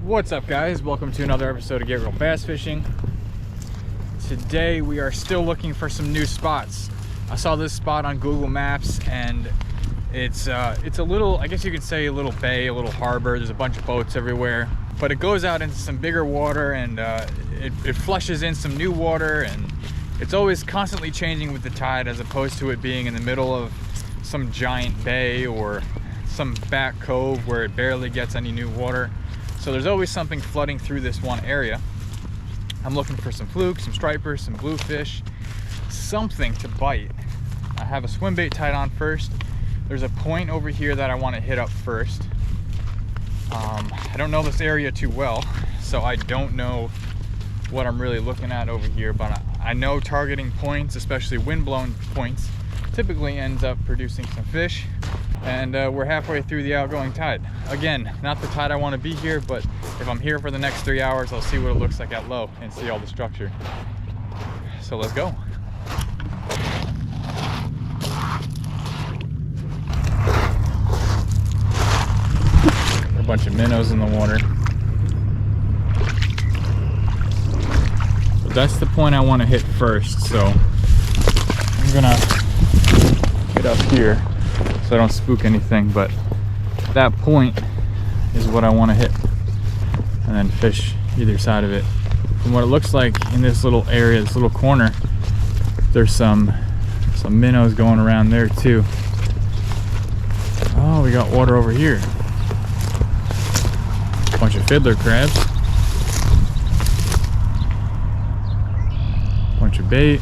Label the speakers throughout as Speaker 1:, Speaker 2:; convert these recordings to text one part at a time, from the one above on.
Speaker 1: What's up, guys? Welcome to another episode of Get Real Bass Fishing. Today we are still looking for some new spots. I saw this spot on Google Maps and it's a little, I guess you could say a little bay, a little harbor. There's a bunch of boats everywhere, but it goes out into some bigger water and it flushes in some new water, and it's always constantly changing with the tide as opposed to it being in the middle of some giant bay or some back cove where it barely gets any new water. So there's always something flooding through this one area. I'm looking for some fluke, some stripers, some bluefish, something to bite. I have a swim bait tied on first. There's a point over here that I want to hit up first. I don't know this area too well, so I don't know what I'm really looking at over here, but I know targeting points, especially wind-blown points, typically ends up producing some fish. And we're halfway through the outgoing tide. Again, not the tide I want to be here, but if I'm here for the next 3 hours, I'll see what it looks like at low and see all the structure. So let's go. A bunch of minnows in the water. But that's the point I want to hit first, so I'm gonna get up here so I don't spook anything, but that point is what I want to hit and then fish either side of it. From what it looks like in this little area, this little corner, there's some minnows going around there too. Oh, we got water over here. Bunch of fiddler crabs. Bunch of bait.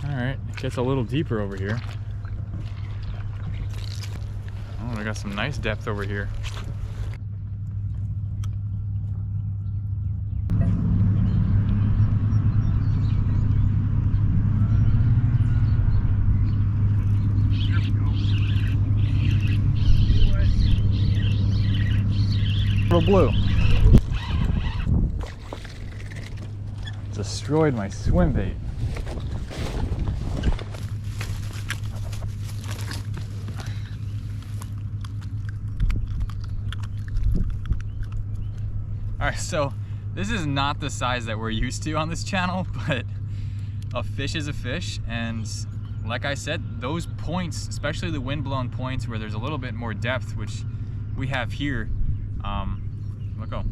Speaker 1: Alright, it gets a little deeper over here. Oh, we got some nice depth over here. Little blue. Destroyed my swim bait. Alright, so this is not the size that we're used to on this channel, but a fish is a fish, and like I said, those points, especially the wind-blown points where there's a little bit more depth, which we have here, look,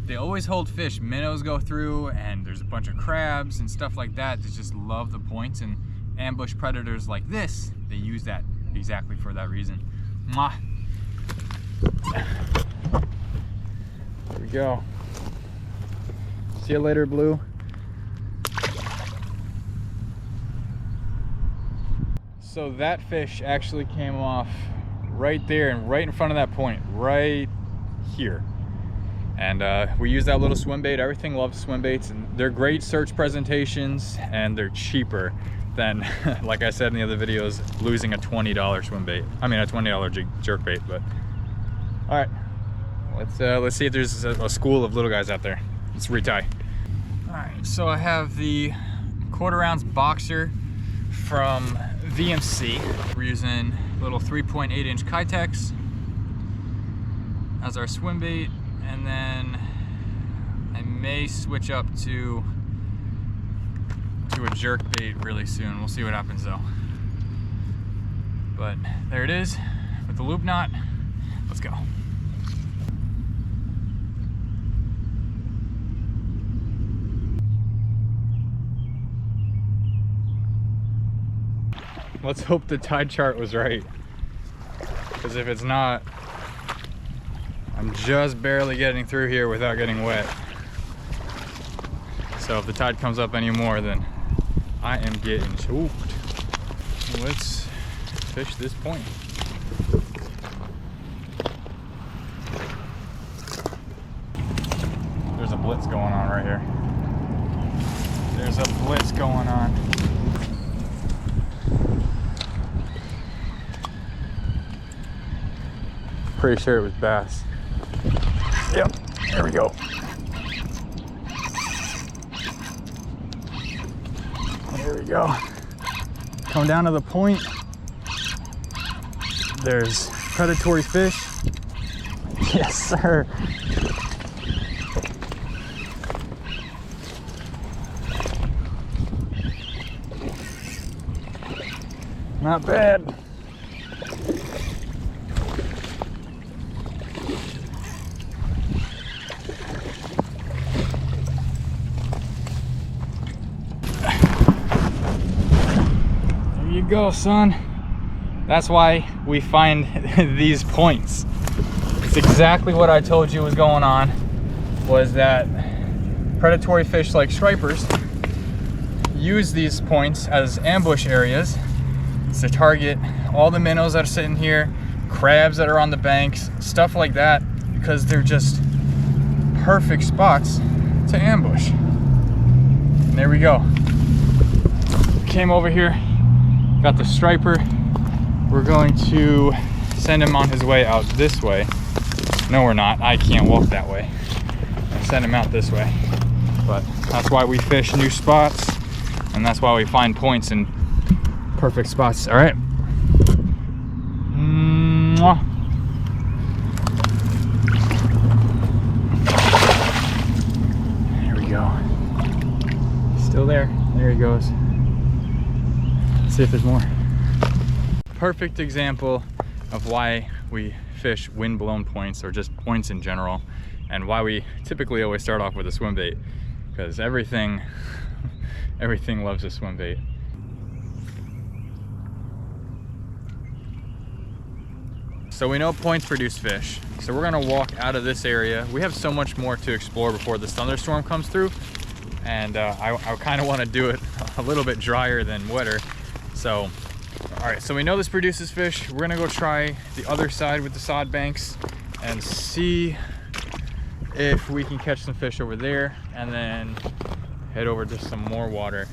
Speaker 1: they always hold fish. Minnows go through, and there's a bunch of crabs and stuff like that that just love the points, and ambush predators like this, they use that exactly for that reason. Mwah. There we go. See you later, Blue. So that fish actually came off right there and right in front of that point, right here. And we use that little swim bait. Everything loves swim baits, and they're great search presentations, and they're cheaper than, like I said in the other videos, losing a $20 swim bait. I mean, a $20 jerk bait. But all right, let's see if there's a school of little guys out there. Let's retie. All right, so I have the 1/4 ounce boxer from VMC. We're using little 3.8 inch Kitex as our swim bait, and then I may switch up to a jerk bait really soon. We'll see what happens though. But there it is with the loop knot. Let's go. Let's hope the tide chart was right, because if it's not, I'm just barely getting through here without getting wet. So if the tide comes up anymore, then I am getting choked. Let's fish this point. There's a blitz going on right here. There's a blitz going on. Pretty sure it was bass. Yep, there we go. There we go. Come down to the point. There's predatory fish. Yes, sir. Not bad. There you go, son. That's why we find these points. It's exactly what I told you was going on, was that predatory fish like stripers use these points as ambush areas to target all the minnows that are sitting here, crabs that are on the banks, stuff like that, because they're just perfect spots to ambush. And there we go. Came over here, got the striper. We're going to send him on his way out this way. No, we're not. I can't walk that way. I'll send him out this way. But that's why we fish new spots, and that's why we find points in perfect spots. All right. Mwah. There we go. Still there. There he goes. Let's see if there's more. Perfect example of why we fish wind-blown points, or just points in general, and why we typically always start off with a swim bait, because everything loves a swim bait. So we know points produce fish, so we're gonna walk out of this area. We have so much more to explore before this thunderstorm comes through, and I kind of want to do it a little bit drier than wetter. So all right, so we know this produces fish. We're gonna go try the other side with the sod banks and see if we can catch some fish over there, and then head over to some more water.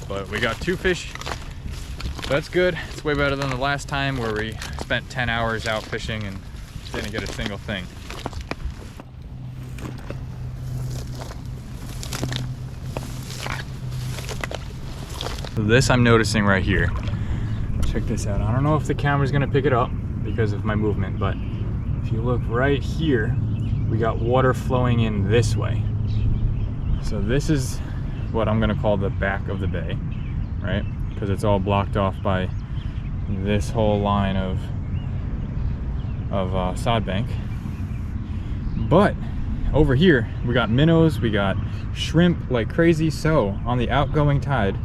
Speaker 1: But we got 2 fish. That's good. It's way better than the last time where we spent 10 hours out fishing and didn't get a single thing. So this I'm noticing right here. Check this out. I don't know if the camera's gonna pick it up because of my movement, but if you look right here, we got water flowing in this way. So this is what I'm gonna call the back of the bay, right? Because it's all blocked off by this whole line of sod bank. But over here, we got minnows, we got shrimp like crazy. So on the outgoing tide,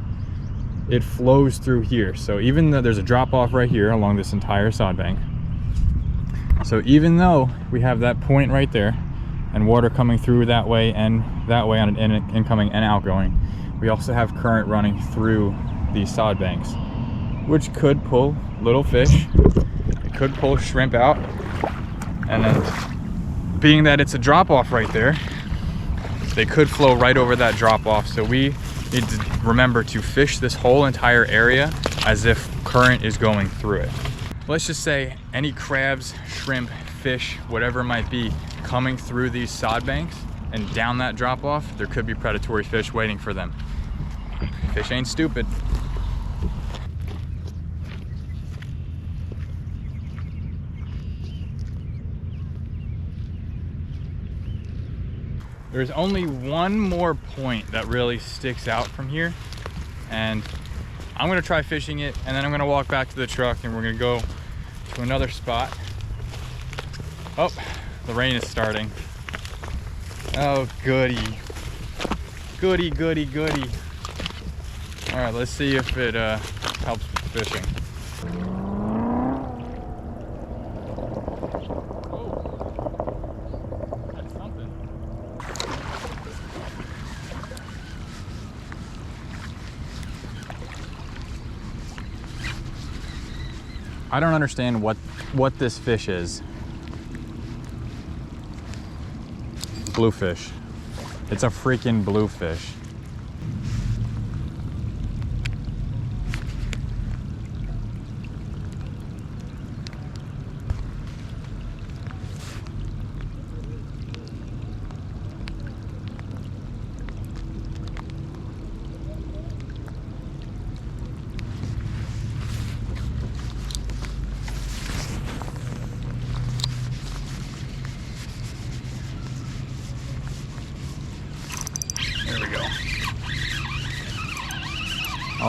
Speaker 1: it flows through here. So even though there's a drop off right here along this entire sod bank, so even though we have that point right there and water coming through that way on an incoming and outgoing, we also have current running through these sod banks, which could pull little fish. It could pull shrimp out, and then being that it's a drop off right there, they could flow right over that drop off. So we need to remember to fish this whole entire area as if current is going through it. Let's just say any crabs, shrimp, fish, whatever it might be, coming through these sod banks and down that drop off, there could be predatory fish waiting for them. Fish ain't stupid. There's only one more point that really sticks out from here, and I'm gonna try fishing it, and then I'm gonna walk back to the truck and we're gonna go to another spot. Oh, the rain is starting. Oh, goody. Goody, goody, goody. All right, let's see if it helps with fishing. I don't understand what this fish is. Bluefish. It's a freaking bluefish.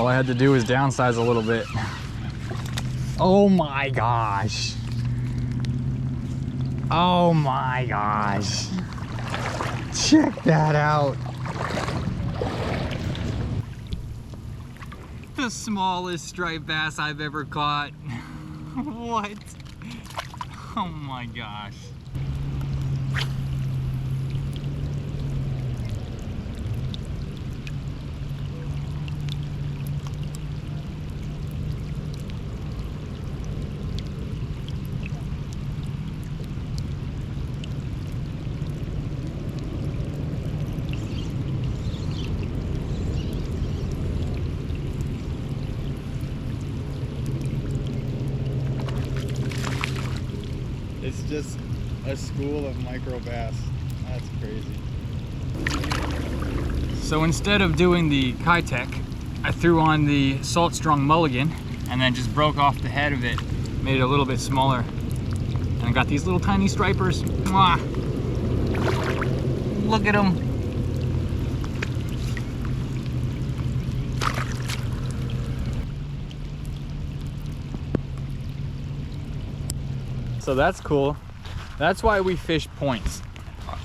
Speaker 1: All I had to do was downsize a little bit. Oh my gosh. Oh my gosh. Check that out. The smallest striped bass I've ever caught. What? Oh my gosh. It's just a school of micro bass. That's crazy. So instead of doing the Kitech, I threw on the Salt Strong mulligan and then just broke off the head of it, made it a little bit smaller. And I got these little tiny stripers. Mwah! Look at them. So that's cool. That's why we fish points.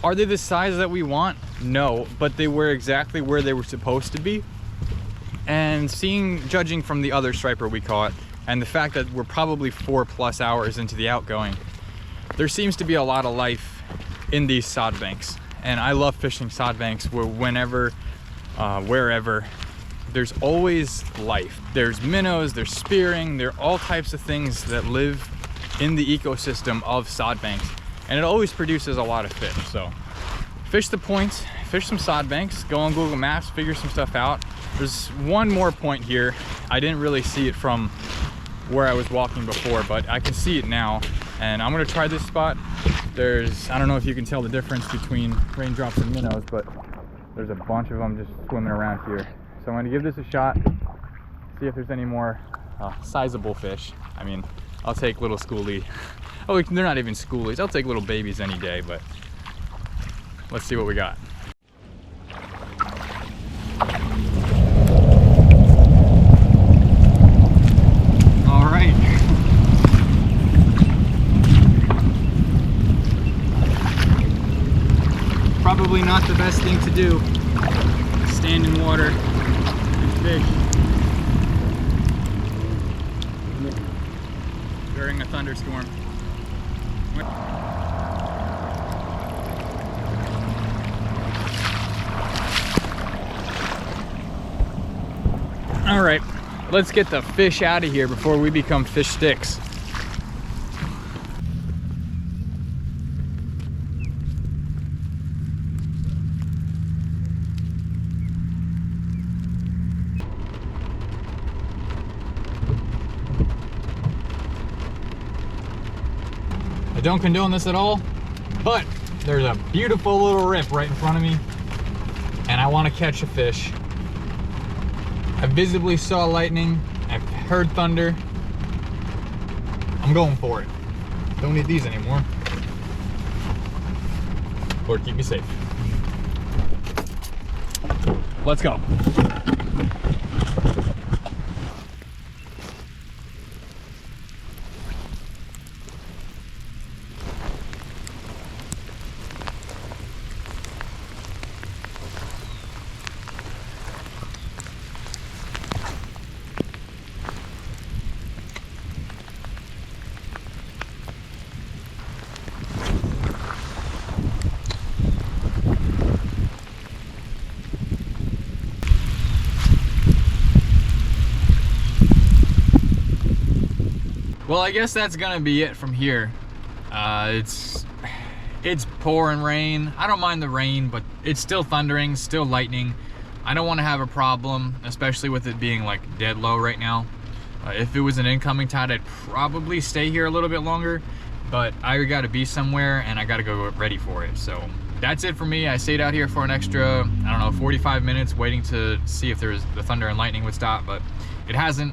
Speaker 1: Are they the size that we want? No, but they were exactly where they were supposed to be. And judging from the other striper we caught, and the fact that we're probably 4+ hours into the outgoing, there seems to be a lot of life in these sod banks. And I love fishing sod banks where whenever, wherever, there's always life. There's minnows, there's spearing, there are all types of things that live in the ecosystem of sod banks, and it always produces a lot of fish. So fish the points, fish some sod banks, go on Google Maps, figure some stuff out. There's one more point here. I didn't really see it from where I was walking before, but I can see it now, and I'm gonna try this spot. I don't know if you can tell the difference between raindrops and minnows, but there's a bunch of them just swimming around here. So I'm gonna give this a shot, see if there's any more sizable fish. I mean, I'll take little schoolie. Oh, they're not even schoolies. I'll take little babies any day, but let's see what we got. All right. Probably not the best thing to do. Stand in water and fish during a thunderstorm. All right, let's get the fish out of here before we become fish sticks. I don't condone this at all, but there's a beautiful little rip right in front of me, and I want to catch a fish. I visibly saw lightning, I've heard thunder. I'm going for it. Don't need these anymore. Lord, keep me safe. Let's go. Well, I guess that's gonna be it from here. It's pouring rain. I don't mind the rain, but it's still thundering, still lightning. I don't want to have a problem, especially with it being like dead low right now. If it was an incoming tide, I'd probably stay here a little bit longer, but I gotta be somewhere and I gotta go ready for it. So that's it for me. I stayed out here for an extra, I don't know, 45 minutes waiting to see if the thunder and lightning would stop, but it hasn't.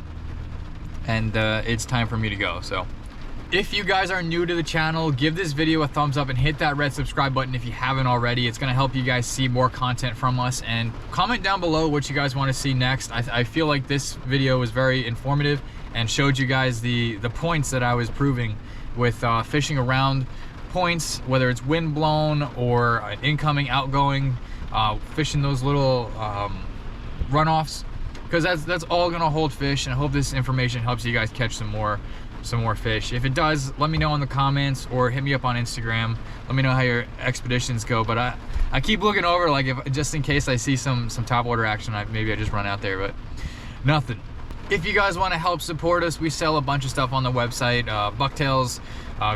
Speaker 1: And it's time for me to go. So If you guys are new to the channel, give this video a thumbs up and hit that red subscribe button if you haven't already. It's gonna help you guys see more content from us, and comment down below what you guys want to see next. I feel like this video was very informative and showed you guys the points that I was proving with fishing around points, whether it's wind blown or incoming, outgoing, fishing those little runoffs, because that's all gonna hold fish. And I hope this information helps you guys catch some more fish. If it does, let me know in the comments or hit me up on Instagram. Let me know how your expeditions go. But I keep looking over, like, if just in case I see some topwater action, maybe I just run out there, but nothing. If you guys want to help support us, we sell a bunch of stuff on the website: bucktails,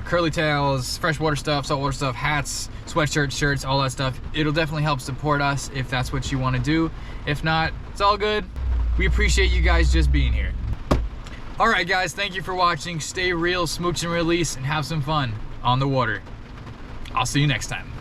Speaker 1: curly tails, freshwater stuff, saltwater stuff, hats, sweatshirts, shirts, all that stuff. It'll definitely help support us if that's what you want to do. If not, it's all good. We appreciate you guys just being here. All right, guys, thank you for watching. Stay real, smooch and release, and have some fun on the water. I'll see you next time.